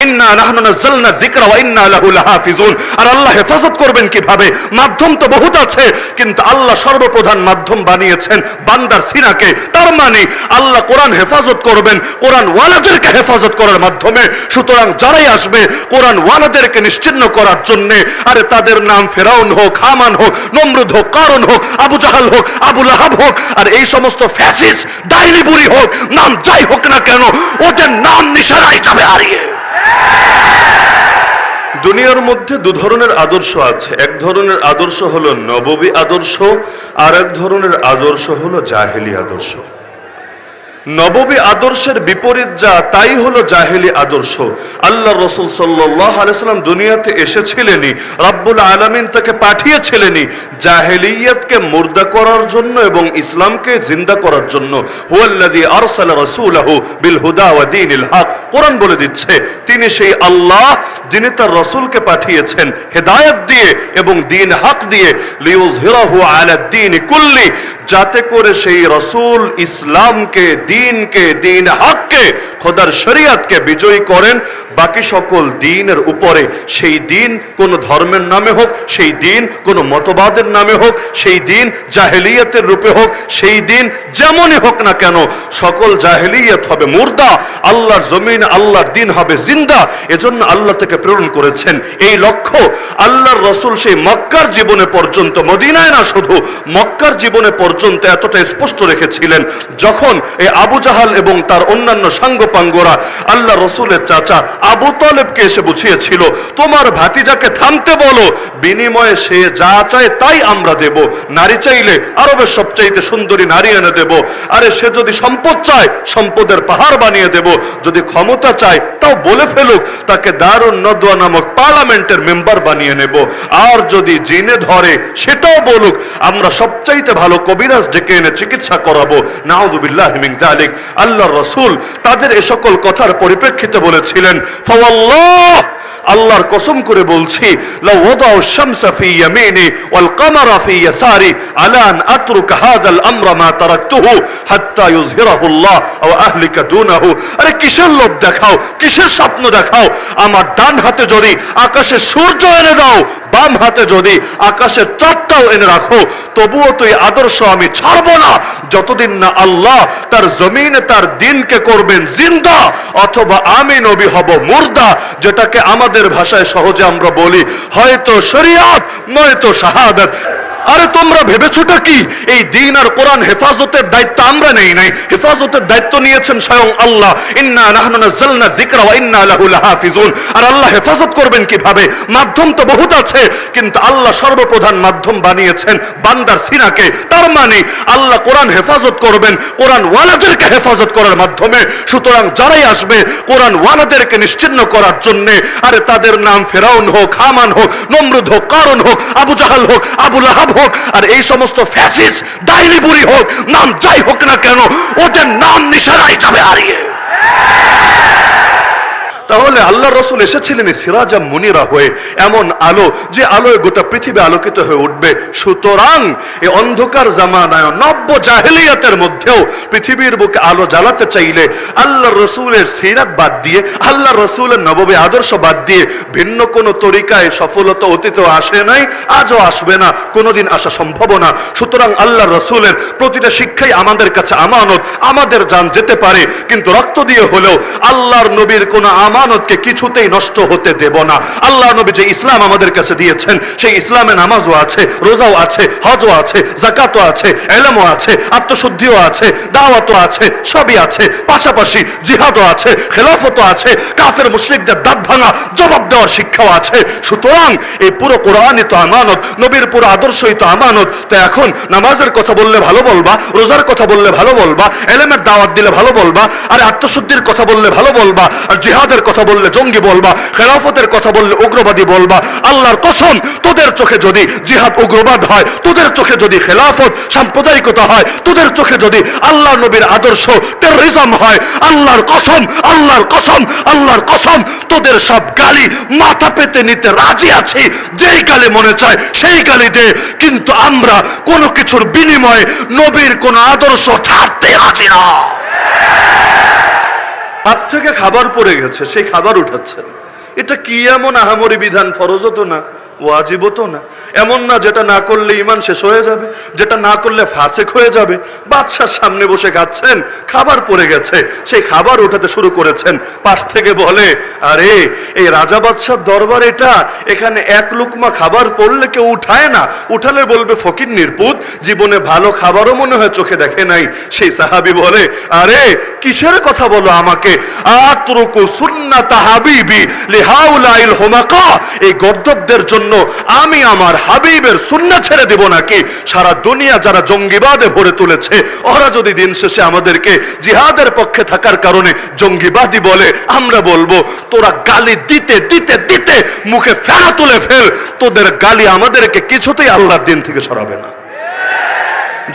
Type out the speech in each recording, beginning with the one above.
ইন্না নাহনু নাযালনা যিকরা ওয়া ইন্না লাহু লাহাফিজুন। আর আল্লাহ হেফাজত করবেন কিভাবে? মাধ্যম তো বহুত আছে, কিন্তু আল্লাহ সর্বপ্রধান মাধ্যম বানিয়েছেন বান্দার সিনাকে। তার মানে আল্লাহ কোরআন হেফাজত করবেন কোরআন ওয়ালাদেরকে হেফাজত করার মাধ্যমে। সুতরাং যারাই আসবে কোরআন ওয়ালাদেরকে নিশ্চিহ্ন করার জন্য, আরে তাদের নাম ফেরাউন হোক, হামান হোক, নমরুদ হোক, কারুন হোক, আবু জাহাল হোক, আবু লাহাব হোক, আর এই সমস্ত ফ্যাসিস্ট ডাইনি বুড়ি হোক, নাম যাই হোক না কেন, ওদের নাম নিশানায় যাবে হারিয়ে। দুনিয়ার মধ্যে দু ধরনের আদর্শ আছে। এক ধরনের আদর্শ হলো নববী আদর্শ, আর এক ধরনের আদর্শ হলো জাহেলি আদর্শ। নববী আদর্শের বিপরীত যা, তাই হলো জাহেলি আদর্শ। আল্লাহ রাসূল সাল্লাল্লাহু আলাইহি ওয়াসাল্লাম দুনিয়াতে এসেছিলেনই, রব্বুল আলামিন তাকে পাঠিয়েছিলেনই জাহেলিয়াতকে মুর্দা করার জন্য এবং ইসলামকে জিন্দা করার জন্য। হুয়াল্লাযী আরসালা রাসূলাহু বিল হুদা ওয়া দীনিল হক। কোরআন বলে দিচ্ছে তিনি সেই আল্লাহ যিনি তার রাসূলকে পাঠিয়েছেন হেদায়েত দিয়ে এবং দ্বীন হক দিয়ে, লিইয়ুযহিরাহু আলা দ্বীনি কুল্লি, যাতে করে সেই রাসূল ইসলামকে, দ্বীনকে, দ্বীন হককে, খোদার শরীয়তকে বিজয়ী করেন বাকি সকল দ্বীনের উপরে। সেই দ্বীন কোন ধর্মের নামে হোক, সেই দ্বীন কোন মতবাদের নামে হোক, সেই দ্বীন জাহেলিয়াতের রূপে হোক, সেই দ্বীন যেমনই হোক না কেন, সকল জাহেলিয়াত হবে মুর্দা, আল্লাহর জমিন আল্লাহর দ্বীন হবে জিন্দা। এজন্য আল্লাহ থেকে প্রেরণ করেছেন। এই লক্ষ্য আল্লাহর রাসূল সেই মক্কার জীবনে পর্যন্ত, মদিনায় না শুধু, মক্কার জীবনে পর্যন্ত এতটা স্পষ্ট রেখেছিলেন। যখন এই আবু জাহাল এবং তার অন্যান্য সাঙ্গপাঙ্গরা আল্লাহ রসুলের চাচা আবু তালেবকে এসে বুঝিয়েছিল, তোমার ভাতিজাকে থামতে বলো, বিনিময়ে সে যা চায় তাই আমরা দেব। নারী চাইলে আরবের সবচাইতে সুন্দরী নারী এনে দেব, আরে সে যদি সম্পদ চায় সম্পদের পাহাড় বানিয়ে দেব, যদি ক্ষমতা চায় তাও বলে ফেলুক, তাকে দারুন নদওয়া নামক পার্লামেন্টের মেম্বার বানিয়ে নেব। আর যদি জিনে ধরে সেটাও বলুক, আমরা সবচাইতে ভালো কবিরাজ ডেকে এনে চিকিৎসা করাবো। নাউযুবিল্লাহি মিন যালিক। আল্লাহর রাসূল তাদের এ সকল কথার পরিপ্রেক্ষিতে বলেছিলেন, ফাওয়াল্লাহ, আল্লাহর কসম করে বলছি, লাউ ওয়াদাউ শামসা ফি ইয়ামিনি ওয়াল কামারা ফি ইয়াসারি আলা আন আতরুকা হাযাল আমরা মা তারাকতুহু হাত্তা ইউযহিরাহু আল্লাহ ওয়া আহলিকা দুনাহু। আরে কিসের লোভ দেখাও, কিসের স্বপ্ন দেখাও? আমার ডান হাতে যদি আকাশে সূর্য এনে দাও, বাম হাতে যদি আকাশের চাঁদটাও এনে রাখো, তবুও তো এই আদর্শ আমি ছাড়বো না যতদিন না আল্লাহ তার জমিনে তার দ্বীনকে করবেন জিন্দা, অথবা আমি নবী হব মুর্দা, যেটাকে আমাদের ভাষায় সহজে আমরা বলি হয়তো শরিয়ত নয়তো শাহাদাত। আরে তোমরা ভেবেছোটা কি এই দ্বীন আর কোরআন হেফাজতের দায়িত্ব আমরা নেই নাই? হেফাজতের দায়িত্ব নিয়েছেন স্বয়ং আল্লাহ। ইন্না নাহনু নাযালনা যিকরা ওয়া ইন্না লাহু লাহাফিজুন। আর আল্লাহ হেফাজত করবেন কিভাবে? মাধ্যম তো বহুত আছে, কিন্তু আল্লাহ সর্বপ্রধান মাধ্যম বানিয়েছেন বান্দার সিনাকে। তার মানে আল্লাহ কোরআন হেফাজত করবেন কোরআন ওয়ালাদেরকে হেফাজত করার মাধ্যমে। সুতরাং যারাই আসবে কোরআন ওয়ালাদেরকে নিশ্চিহ্ন করার জন্য, আরে তাদের নাম ফেরাউন হোক, হামান হোক, নমরুদ হোক, কারুন হোক, আবু জাহাল হোক, আবু লাহাব হোক, আর এই সমস্ত ফ্যাসিস্ট ডাইনি বুড়ি হোক, নাম যাই হোক না কেন, ওদের নাম নিশানায় যাবে হারিয়ে। তাহলে আল্লাহ রসুল এসেছিলেন সিরাজা মুনিরা হয়ে, এমন আলো যে আলোয় গোটা পৃথিবী আলোকিত হয়ে উঠবে। সুতরাং এই অন্ধকার জামানায় নব্য জাহেলিয়াতের মধ্যেও পৃথিবীর বুকে আলো জ্বালাতে চাইলে আল্লাহ রসুলের সিরাত বাদ দিয়ে, আল্লাহ রসুলের নববী আদর্শ বাদ দিয়ে ভিন্ন কোন তরিকায় সফলতা অতীতেও আসে নাই, আজও আসবে না, কোনোদিন আসা সম্ভব না। সুতরাং আল্লাহ রসুলের প্রতিটা শিক্ষাই আমাদের কাছে আমানত। আমাদের জান যেতে পারে, কিন্তু রক্ত দিয়ে হলেও আল্লাহর নবীর কোন আমানতকে কিছুতেই নষ্ট হতে দেব না। আল্লাহ নবী যে ইসলাম আমাদের কাছে দিয়েছেন, সেই ইসলামে নামাজও আছে, রোজাও আছে, হজও আছে, যাকাতও আছে, ইলমও আছে, আত্মশুদ্ধিও আছে, দাওয়াতও আছে, সবই আছে। পাশাপাশি জিহাদও আছে, খেলাফতও আছে, কাফের মুশরিকদের দাঁত ভাঙা জবাব দেওয়ার শিক্ষাও আছে। সুতরাং এই পুরো কোরআনই তো আমানত, নবীর পুরো আদর্শই তো আমানত। তো এখন নামাজের কথা বললে ভালো বলবা, রোজার কথা বললে ভালো বলবা, ইলমের দাওয়াত দিলে ভালো বলবা, আর আত্মশুদ্ধির কথা বললে ভালো বলবা, আর জিহাদের কথা বললে জঙ্গি বলবা, খেলাফতের কথা বললে উগ্রবাদী বলবা। আল্লাহর কসম, তোদের চোখে যদি জিহাদ উগ্রবাদ হয়, তোদের চোখে যদি খেলাফত সাম্প্রদায়িকতা হয়, তোদের চোখে যদি আল্লাহ নবীর আদর্শ টেররিজম হয়, আল্লাহর কসম, আল্লাহর কসম, আল্লাহর কসম, তোদের সব গালি মাথা পেতে নিতে রাজি আছি। যেই গালি মনে চায় সেই গালি দে, কিন্তু আমরা কোনো কিছুর বিনিময়ে নবীর কোন আদর্শ ছাড়তে রাজি না। হাত থেকে খাবার পড়ে গেছে, সেই খাবার উঠাচ্ছেন। এটা কি এমন আহামরি বিধান? ফরজও তো না, ওয়াজিবও তো না, এমন না যেটা না করলে ঈমান শেষ হয়ে যাবে, যেটা না করলে ফাসেক হয়ে যাবে। বাদশার সামনে বসে খাচ্ছেন, খাবার পড়ে গেছে, সেই খাবার উঠাতে শুরু করেছেন। পাশ থেকে বলে, আরে এই রাজা বাদশার দরবার এটা, এখানে এক লুকমা খাবার পড়লে কেউ উঠায় না, উঠালে বলবে ফকির নির্পুত, জীবনে ভালো খাবারও মনে হয় চোখে দেখে নাই। সেই সাহাবী বলে, আরে কিসের কথা বলো আমাকে? আতরুকু সুন্নাতা হাবিবি লিহাউলাইল হুমাকা, এই গর্দবদের জন্য আমি আমার হাবিবের সুন্নাত ছেড়ে দেব নাকি? সারা দুনিয়া যারা জঙ্গিবাদে ভরে তুলেছে, ওরা যদি দিন শেষে আমাদেরকে জিহাদের পক্ষে থাকার কারণে জঙ্গিবাদী বলে, আমরা বলবো তোরা গালি দিতে দিতে দিতে মুখে ফেনা তুলে ফেল, তোদের গালি আমাদেরকে কিছুতেই আল্লাহর দিন থেকে সরাবে না।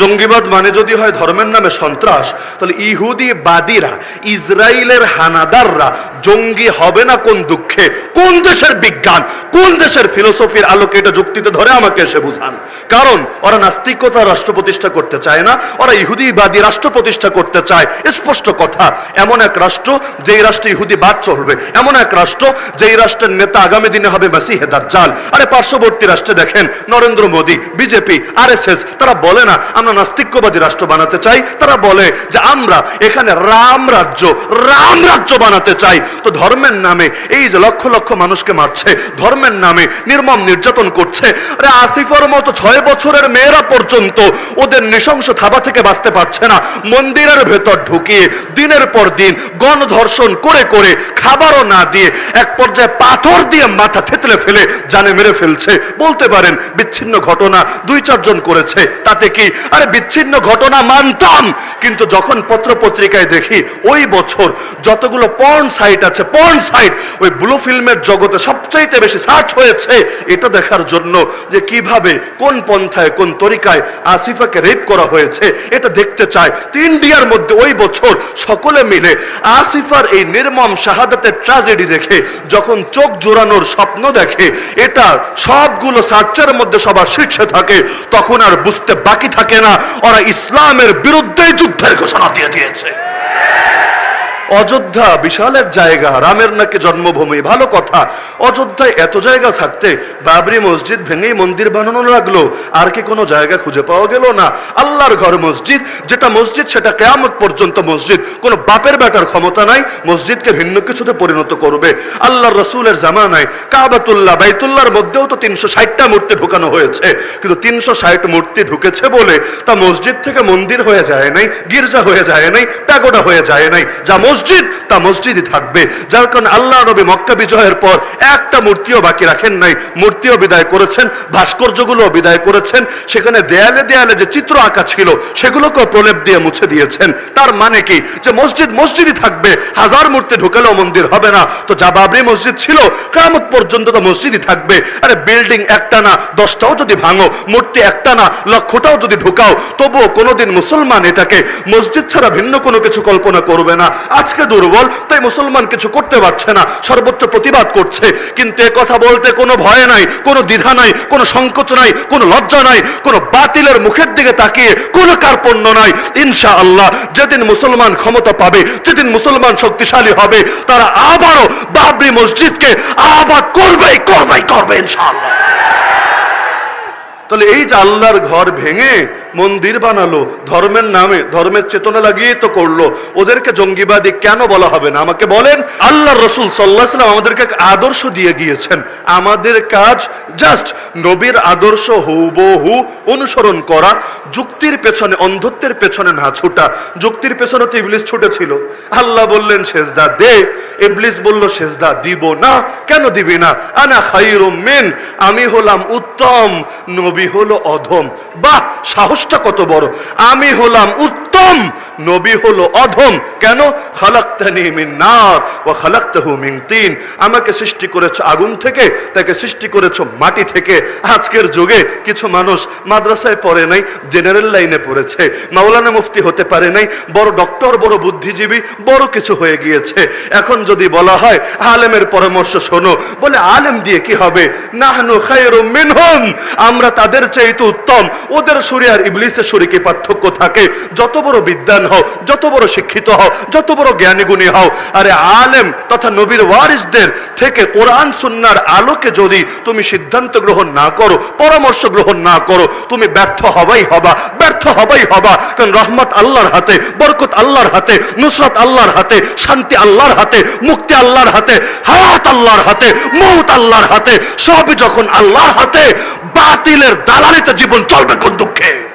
জঙ্গিবাদ মানে যদি হয় ধর্মের নামে সন্ত্রাস, তাহলে ইহুদি বাদীরা, ইসরায়েলের হানাদাররা জঙ্গি হবে না কোন দুঃখে? কোন দেশের বিজ্ঞান, কোন দেশের ফিলোসফির আলোকে এটা যুক্তিতে ধরে আমাকে এসে বুঝান। কারণ ওরা নাস্তিকতা রাষ্ট্র প্রতিষ্ঠা করতে চায় না, ওরা ইহুদিবাদী রাষ্ট্র প্রতিষ্ঠা করতে চায়। স্পষ্ট কথা, এমন এক রাষ্ট্র যেই রাষ্ট্রে ইহুদিবাদ চলবে, এমন এক রাষ্ট্র যেই রাষ্ট্রের নেতা আগামী দিনে হবে মাসিহে দাজ্জাল। আরে পার্শ্ববর্তী রাষ্ট্রে দেখেন নরেন্দ্র মোদী, বিজেপি, আরএসএস, তারা বলে না আমরা নাস্তিকবাদী রাষ্ট্র বানাতে চাই, তারা বলে যে আমরা এখানে রাম রাজ্য বানাতে চাই। তো ধর্মের নামে এই যে লক্ষ লক্ষ মানুষকে মারছে, ধর্মের নামে নির্মম নির্যাতন করছে, আরে আসিফার মতো 6 বছরের মেয়েরা পর্যন্ত ওদের নৃশংস থাবা থেকে বাঁচতে পারছে না। মন্দিরের ভেতর ঢুকিয়ে দিনের পর দিন গণধর্ষণ করে করে খাবারও না দিয়ে এক পর্যায়ে পাথর দিয়ে মাথা থেতলে ফেলে জানে মেরে ফেলছে। বলতে পারেন বিচ্ছিন্ন ঘটনা 2-4 জন করেছে, তাতে কি? আরে বিচ্ছিন্ন ঘটনা মানতাম, কিন্তু যখন পত্র পত্রিকায় দেখি ওই বছর যতগুলো পর্ন সাইট আছে, পর্ন সাইট ওই ব্লু ফিল্মের জগতে সবচাইতে বেশি সার্চ হয়েছে, এটা দেখার জন্য যে কিভাবে কোন পন্থায় কোন তরিকায় আসিফাকে রেপ করা হয়েছে, এটা দেখতে চায়। তো ইন্ডিয়ার মধ্যে ওই বছর সকলে মিলে আসিফার এই নির্মম শাহাদাতের ট্র্যাজেডি দেখে যখন চোখ জোড়ানোর স্বপ্ন দেখে, এটা সবগুলো সার্চের মধ্যে সবার শীর্ষে থাকে, তখন আর বুঝতে বাকি থাকে না ওরা ইসলামের বিরুদ্ধে যুদ্ধের ঘোষণা দিয়ে দিয়েছে। অযোধ্যা বিশাল এক জায়গা, রামের নাকি জন্মভূমি, ভালো কথা। অযোধ্যায় এত জায়গা থাকতে বাবরি মসজিদ ভেঙেই মন্দির বানানো লাগলো, আর কি কোনো জায়গা খুঁজে পাওয়া গেল না? আল্লাহর ঘর মসজিদ, যেটা মসজিদ সেটা কিয়ামত পর্যন্ত মসজিদ, কোনো বাপের বেটার ক্ষমতা নাই মসজিদকে ভিন্ন কিছুতে পরিণত করবে। আল্লাহর রসুলের জামানায় কাবাতুল্লাহ বাইতুল্লাহর মধ্যেও তো 360টা মূর্তি ঢুকানো হয়েছে, কিন্তু 360 মূর্তি ঢুকেছে বলে তা মসজিদ থেকে মন্দির হয়ে যায় নাই, গির্জা হয়ে যায় নাই, প্যাগোডা হয়ে যায় নাই। যা মসজিদ তা মসজিদই থাকবে। যার কারণে আল্লাহ নবী মক্কা বিজয়ের পর একটা মূর্তিও বাকি রাখেন নাই, মূর্তিও বিদায় করেছেন, ভাস্কর্যগুলো বিদায় করেছেন, সেখানে দেয়ালে দেয়ালে যে চিত্র আঁকা ছিল সেগুলোকে প্রলেপ দিয়ে মুছে দিয়েছেন। তার মানে কি? যে মসজিদ মসজিদই থাকবে, 1000 মূর্তি ঢুকেলেও মন্দির হবে না। তো যা বাবরি মসজিদ ছিল কিয়ামত পর্যন্ত তো মসজিদই থাকবে। আরে বিল্ডিং একটা না 10টাও যদি ভাঙো, মূর্তি একটা না লক্ষটাও যদি ঢুকাও, তবুও কোনোদিন মুসলমান এটাকে মসজিদ ছাড়া ভিন্ন কোনো কিছু কল্পনা করবে না। আজকে দুর্বল তাই মুসলমান কিছু করতে পারছে না, সর্বোচ্চ প্রতিবাদ করছে, কিন্তু এ কথা বলতে কোনো ভয় নাই, কোনো দ্বিধা নাই, কোনো সংকোচ নাই, কোনো লজ্জা নাই, কোনো বাতিলের মুখের দিকে তাকিয়ে কোনো কার্পণ্য নাই। ইনশাআল্লাহ যেদিন মুসলমান ক্ষমতা পাবে, যেদিন মুসলমান শক্তিশালী হবে, তারা আবারও বাবরি মসজিদকে আবাদ করবে ইনশাআল্লাহ। তাহলে এই যে আল্লাহর ঘর ভেঙে মন্দির বানালো, ধর্মের নামে ধর্মের চেতনা লাগিয়ে তো করলো, ওদেরকে জঙ্গিবাদী কেন বলা হবে না? আমাকে বলেন। আল্লাহর রাসূল সাল্লাল্লাহু আলাইহি ওয়াসাল্লাম আমাদেরকে এক আদর্শ দিয়ে গিয়েছেন, আমাদের কাজ জাস্ট নবীর আদর্শ হুবহু অনুসরণ করা, যুক্তির পেছনে অন্ধত্বের পেছনে না ছুটা। যুক্তির পেছনে তো ইবলিস ছুটেছিল, আল্লাহ বললেন সেজদা দে, ইবলিস বলল সেজদা দিব না। কেন দিবি না? আনা খায়রুম মিন, আমি হলাম উত্তম, নবী হলো অধম। বাহ, সাহসটা কত বড়! আমি হলাম উত্তম, নবী হলো অধম। কেন? খালাকতানি মিন নার ওয়া খালাকতাহু মিন তিন, আমাকে সৃষ্টি করেছো আগুন থেকে, তাকে সৃষ্টি করেছো মাটি থেকে। আজকের যুগে কিছু মানুষ মাদ্রাসায় পড়ে নাই, জেনারেল লাইনে পড়েছে, মাওলানা মুফতি হতে পারে নাই, বড় ডক্টর, বড় বুদ্ধিজীবী, বড় কিছু হয়ে গিয়েছে। এখন যদি বলা হয় আলেমের পরামর্শ শোনো, বলে আলেম দিয়ে কি হবে? নাহনু খায়রুম মিনহুম, আমরা তাদের চাইতে উত্তম। ওদের সুরে আর ইবলিসের সুরে কি পার্থক্য থাকে? যত বড় বিদ্যান হও, যত বড় শিক্ষিত হও, যত বড় জ্ঞানী গুণী হও, আরে আলেম তথা নবীর ওয়ারিসদের থেকে কোরআন সুন্নাহর আলোকে যদি তুমি সিদ্ধান্ত গ্রহণ না করো, পরামর্শ গ্রহণ না করো, তুমি ব্যর্থ হবাই হবা, ব্যর্থ হবাই হবা। কারণ রহমত আল্লাহর হাতে, বরকত আল্লাহর হাতে, নুসরত আল্লাহর হাতে, শান্তি আল্লাহর হাতে, মুক্তি আল্লাহর হাতে, হায়াত আল্লাহর হাতে, মউত আল্লাহর হাতে। সবই যখন আল্লাহর হাতে, বাতিলের দালালিতে জীবন চলবে কোন দুঃখে?